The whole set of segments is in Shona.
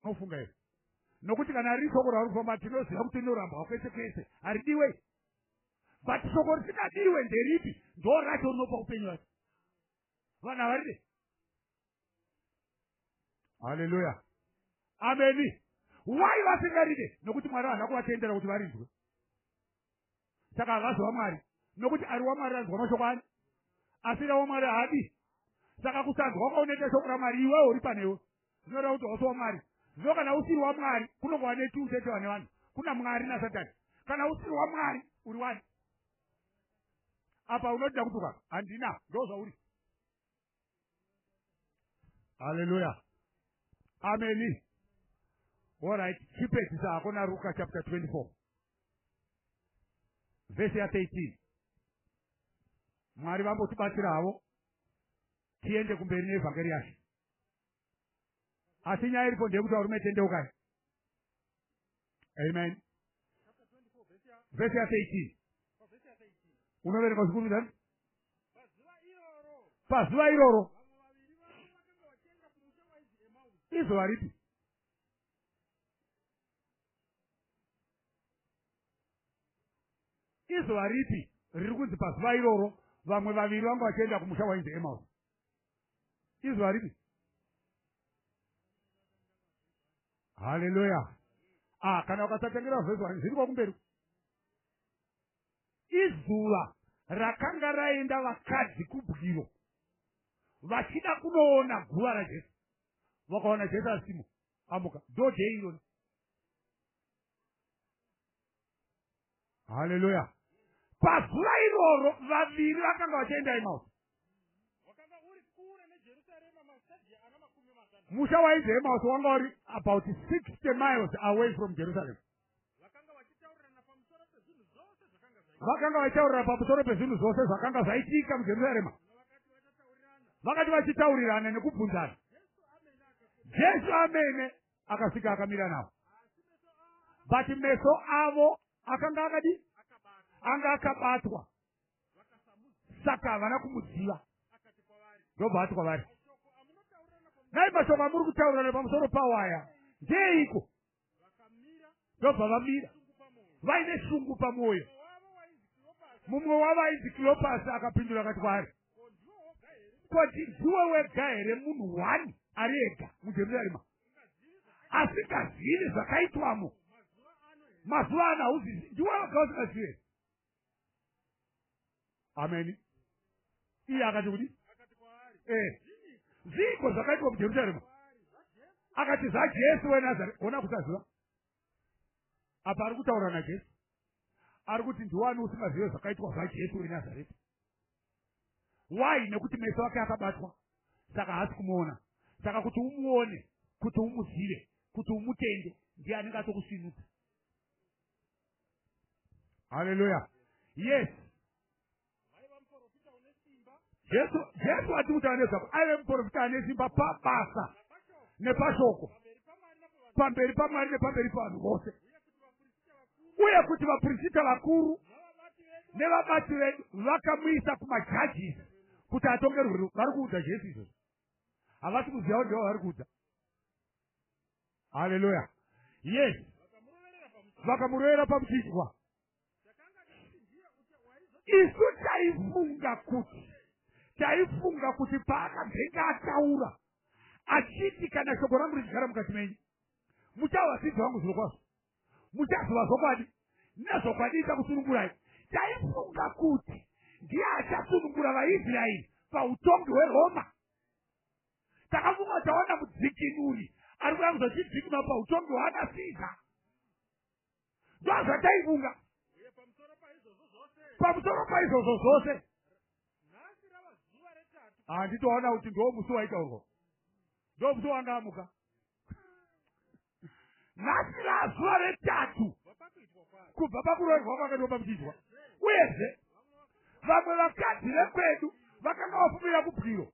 Unofunga here. Nokuti kana ari soko rauri kufamba tinoziva kuti rinoramba kwese kwese haridiwe. But soko risikadiwe nderipi ndo racho rinopa upenyu hwacho. Vanhu havaride. Hallelujah. Amen. Why vasingaride? Nokuti Mwari haana kuvatendera kuti varinzwe. Saka havazwa Mwari. Nokuti ari waMwari anzwa mashoko ani. Asina waMwari haadi. Saka kusanzwa kwaunoita shoko raMwari iwe uri panewe. Zvinoreva kuti wasi waMwari. Zvino kana usiri waMwari kunongova nechiucheche vane vanhu. Kuna Mwari naSatani. Kana usiri waMwari uri wani. Apa unoda kutuka handina ndo zvauri. Hallelujah. Amen. All right. Chipetisa akona Luka chapter 24. Verse 13. Mwari vambotibatsira havo tiende kumberi nevhangeri yacho. Asi nyaya iripo ndeyekuti varume tendeukai. Amen. Verse 13. Unoverenga zvikuru ndani? Pazuva iroro. Izuva ripi? Izuva ripi riri kunzi pazuva iroro vamwe vaviri vanga vachienda kumusha wainzi Emmaus? Izuva ripi? Hallelujah. Kana ukasatengera vhesi 1 zviri kwakumberi. Izuva rakanga raenda vakadzi kubwiro vachida kunoona guva raJesu. Vakaona Jesu asimo. Amuka. Doje irona. Hallelujah. Pazuva iroro vaviri vakanga vachienda Emmaus. Musha wainzi Emmaus wanga uri about 60 miles away from Jerusalem. Vakanga vachitaurira pamusoro pezvinhu zvose zvakanga zvaitika muJerusarema. Vakati vachitaurirana nekubvunzana. Jesu amene akasvika akamira navo. But meso avo akanga akadi anga akabatwa. Saka havana kumuziva. Ndobva kwavari. Nai mashoko amuri kutaurira pamusoro pawaya ndeiko? Ndobva vamira vaine shungu pamwoyo. Mumwe wavo ainzi Cleopas akapindura akati kwaari, kuti ndiwe wega here munhu wani ari ega muJerusarema asingazivi zvakaitwamo mazuva ano? Hauzivi, ndiwe wega usingazivi. Amen. Iye akati kuti zviko zvakaitwa muJerusarema. Akati zvaJesu weNazareti. Ona kusaziva. Apa ari kutaura naJesu. Ari kuti ndiwani usingazive zvakaitwa zvaJesu weNazareti. Why? Nekuti meso ake akabatwa. Saka haasi kumuona. Saka kuti umuone, kuti umuzive, kuti umutende, ndiye anenge atokusvinudza. Hallelujah. Yes. Jesu ati kuti anezvako aive muprofita ane simba pabasa nepashoko pamberi paMwari nepamberi pavanhu vose. Uye kuti vaprofita vakuru nevabati vedu vakamuisa kumajajisi kuti atongerwe. Vari kuudza Jesu izvozvo. Havasi kuziva kuti ndavo vari kuudza. Hallelujah. Yes. Vakamurovera pamuchinjwa. Isu taifunga kuti paakabveka ataura achiti kana shoko rangu richigara mukati menyu muchava vadzidzi vangu zvirokwazvo, muchaziva zvokwadi nezvokwadi chakusunungurai. Taifunga kuti ndiye achasunungura vaIsraeri pautongi hweRoma. Takafunga taona mudzikinuri ari kuya kuzochidzikima pautongi hwaanaSiza. Ndo zvataifunga. Pamusoro paizvozvo zvose handitoona kuti ndo musi waitaurwa. Ndo musi wanga amuka. Nhasi razuva retatu kubva pakuroverwa kwake ndo pamuchinjwa. Uyezve vamwe vakadzi vekwedu vakanga vafumira kubwiro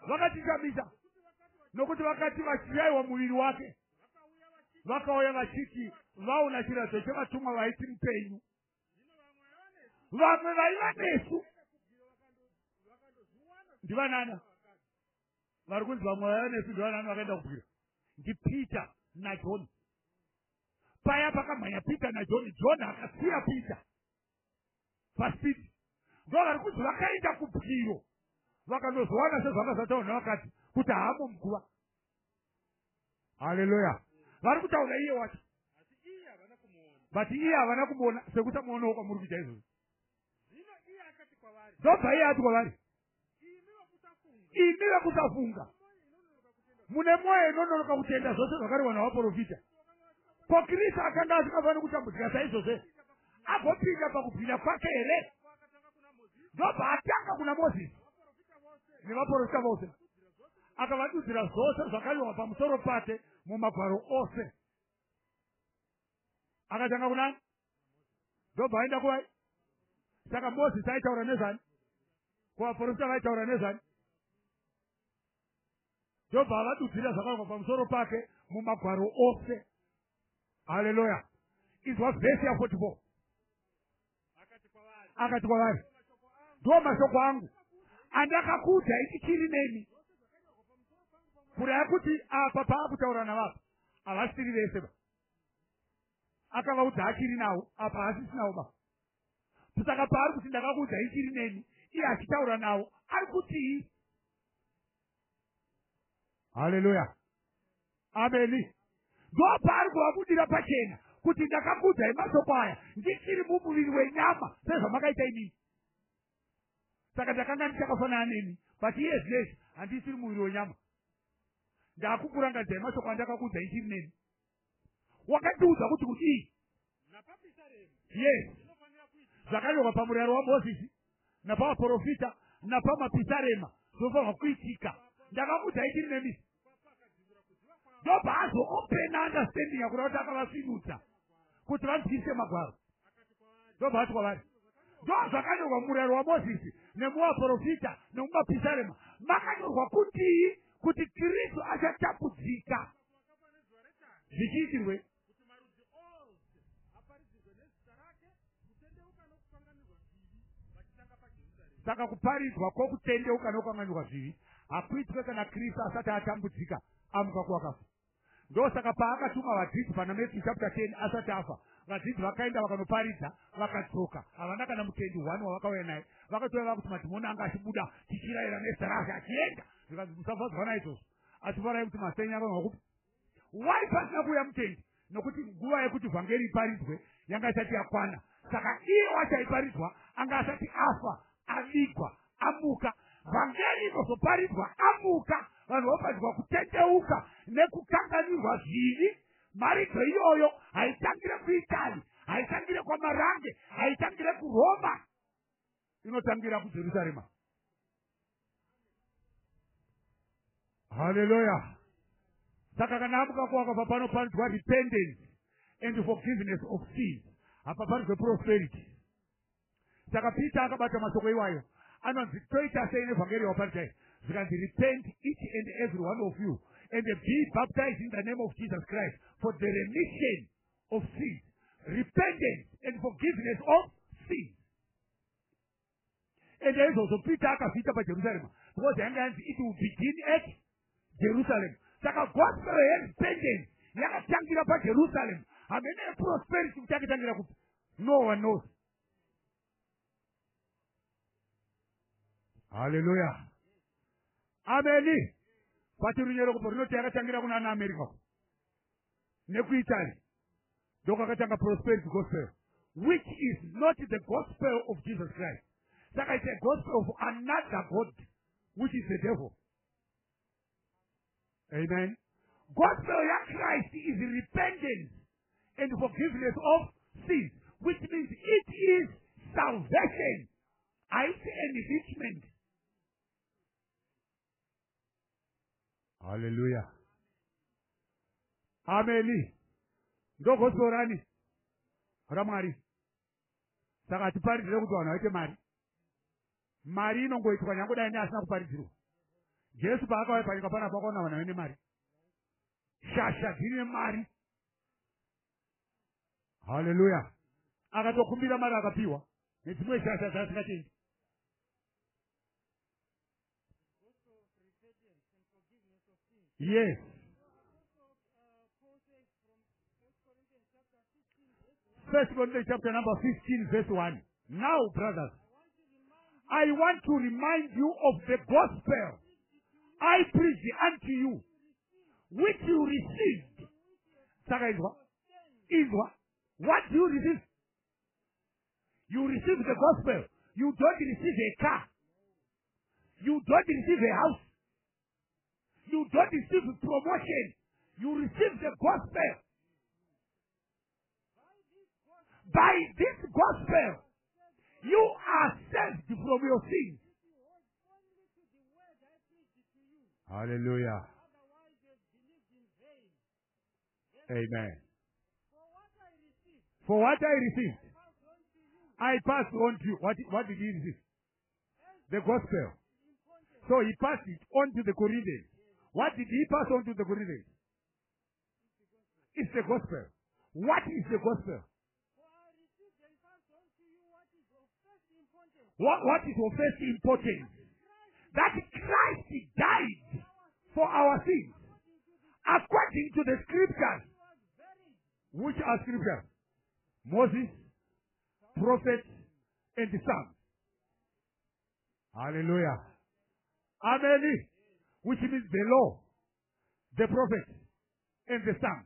vakachingamisa nokuti vakati vachirayiwa muviri wake. Vakauya vachiti vaona chiratidzo chevatumwa vaiti mupenyu. Vamwe vaiva nesu ndivanana vari kunzi vamwe vaiva nesu ndivanana vakaenda kubwira. ndiPeter naJohn. Paya pakamhanya Peter naJohn, John akasiya Peter pasipiti. Ndovari kuti vakaenda kubwiro vakandozwana sezvakazataura vakati kuti hamo mguva. Haleluya. Vari kutaura iye wacho but iye havana kumuona sekutamuonawo kwamuri kuita izvozvo. Ndobva iye ati kwavari, imi vekusafunga mune mwoyo inononoka kutenda zvose zvakarehwa navaprofita. Ko Kristu akanga asingafaniri kutambudzika saizvozvo agopinda pakubwinya kwake here? Ndobva atanga kuna Mozisi nevaprofita vose akavadudzira zvose zvakarehwa pamusoro pake mumagwaro ose. Akatanga kunani? Ndobva aenda kuvai. Saka Mozisi aitaura nezvani? Kuvaprofita vaitaura nezvani? Ndobva avadudzira zvakarehwa pamusoro pake mumagwaro ose. Haleluya. Izwa vhesi ya 44. Akati kwavari, ndo mashoko angu andakakuudza ichichiri nemi. Kureva kuti apa paakutaura navapa havasiri vese ba. Akavaudza achiri nawo apa haasisi nawo ba. Saka paari kuti ndakakuudza ichiri nemi, iye achitaura nawo ari kuti. Haleluya. Ameni. Ndo paari kuvabudira pachena kuti ndakakuudzai mashoko aya ndichiri mumuviri wenyama sezvamakaita inini. Saka ndakanga ndichakafanana nemi but iye zvese handisiri muviri wenyama. Ndakukurangadzai mashoko andakakuudzai ichiri nemi. Wakatiudza kuti kudii? Yes. Zvakanyorwa pamurayiro waMozisi napavaprofita napamapisarema zvofanirwa kuitika. Ndakakuudzai ichiri nemi. Ndobva azoopena understanding yakureva kuti akavasvinudza kuti vanzwise magwaro. Ndobva ati kwavari, ndo zvakanyorwa murayiro waMozisi nemuvaprofita nemumapisarema makanyorwa kuti Kristu achatambudzika. Zvichiitirwe saka kuparidzwa kwokutendeuka nokukanganirwa zvivi hakuitwe kana Kristu asati atambudzika amuka kuvakafa. Ndosaka paakatuma vadzidzi pana Matthew chapter 10 asati afa, vadzidzi vakaenda vakanoparidza vakadzoka. Havana kana mutendi 1 wavakauya naye. Vakatora kuti madhimoni anga achibuda chichirayira nezita rake achienda. Zvikanzi musafadzwa naizvozvo. Asifarai kuti masenya vanhu vakupi. Why pasina kuuya mutendi? Nokuti nguva yekuti vhangeri iparidzwe yanga isati yakwana. Saka iye wacho aiparidzwa anga asati afa, avigwa, amuka. Vhangeri inozoparidzwa amuka, vanhu vopadzwa kutendeuka nekukanganirwa zvivi. Maridzo iyoyo haitangire kuItali, haitangire kwaMarange, haitangire kuRoma, inotangira kuJerusarema. Haleluya. Saka kana amuka kwakafa panoparidzwa repentance and forgiveness of sins, hapaparidzwe prosperity. Saka Peter akabata mashoko iwayo anonzi toita sei nevhangeri waparidzai. Zvikanzi repent each and every one of you and be baptized in the name of Jesus Christ for the remission of sins, repentance and forgiveness of sins. And there is also Peter akafita paJerusarema because it will begin at Jerusalem. Saka gospel and repentance yakatangira paJerusalem. Hamene prosperity kutangira kuti no one knows. Hallelujah. Ameni. Patirunyero kupo rinoti yakatangira kuna America. NekuItali. Doko akatanga prosperity gospel, which is not the gospel of Jesus Christ. Saka it's a gospel of another God, which is the devil. Amen. Gospel of Christ is repentance and forgiveness of sins, which means it is salvation. It's enrichment. Hallelujah. Amen. Ndo gospel rani ramwari. Saka atiparidzire kuti vanhu vaite mari. Mari inongoitwa nyangodai neasina kuparidzirwa. Jesu paakauya panyika panapa akaona vanhu vaine mari. Shasha dzine mari. Hallelujah. Akatokumbira mari akapiwa. Nedzimwe shasha dzaasingatendi. Yes. 1 Corinthians chapter number 15, verse 1. Now, brothers, I want to remind you of the gospel I preached unto you, which you received. What do you receive? You receive the gospel. You don't receive a car. You don't receive a house. You don't receive promotion. You receive the gospel. By this gospel, you are saved from your sins. Hallelujah. Amen. For what I received, I passed on to you. What did he receive? The gospel. So he passed it on to the Corinthians. What did he pass on to the Corinthians? It's the gospel. What is the gospel? What is of first importance? That Christ died for our sins according to the scriptures. Which are scriptures? Moses, prophets, and the Psalms. Hallelujah. Amen. Which means the law, the prophets, and the Psalms.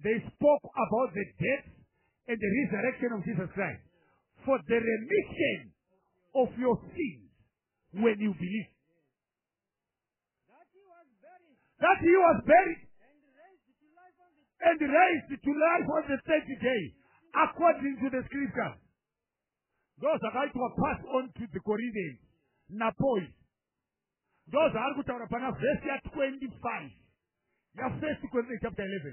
They spoke about the death and the resurrection of Jesus Christ for the remission of your sins when you believe. That he was buried and raised to life on the third day according to the scriptures. Those are going to pass on to the Corinthians. Napoli. Those are going to verse 25. 1 Corinthians chapter 11.